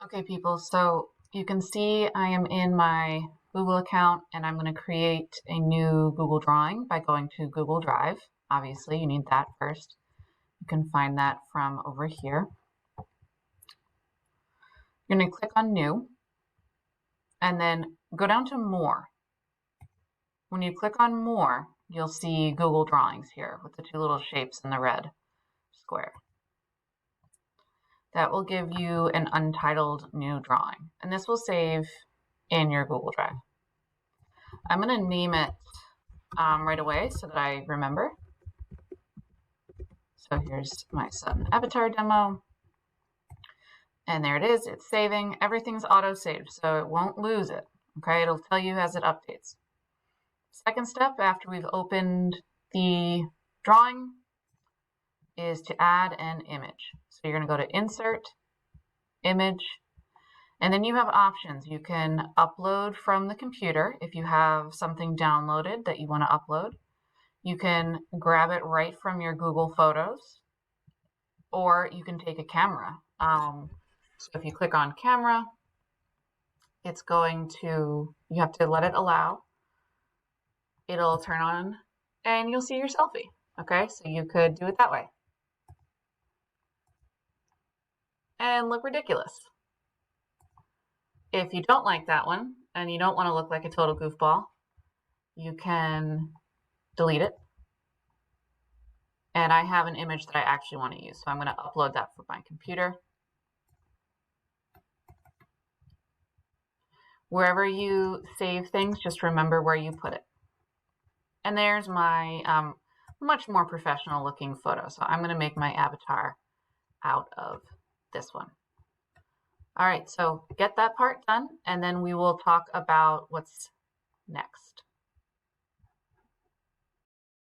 Okay, people, so you can see I am in my Google account and I'm going to create a new Google drawing by going to Google Drive. Obviously, you need that first. You can find that from over here. You're going to click on New and then go down to More. When you click on More, you'll see Google Drawings here with the two little shapes in the red square. That will give you an untitled new drawing, and this will save in your Google Drive. I'm going to name it right away so that I remember. So here's my Sutton avatar demo. And there it is. It's saving. Everything's auto-saved, so it won't lose it. Okay, it'll tell you as it updates. Second step after we've opened the drawing is to add an image. So you're going to go to Insert, Image, and then you have options. You can upload from the computer if you have something downloaded that you want to upload. You can grab it right from your Google Photos, or you can take a camera. So if you click on camera, it's going to, you have to let it allow. It'll turn on and you'll see your selfie. Okay, so you could do it that way and look ridiculous. If you don't like that one and you don't want to look like a total goofball, you can delete it. And I have an image that I actually want to use, so I'm going to upload that from my computer. Wherever you save things, just remember where you put it. And there's my much more professional looking photo. So I'm going to make my avatar out of this one. All right, so get that part done, and then we will talk about what's next.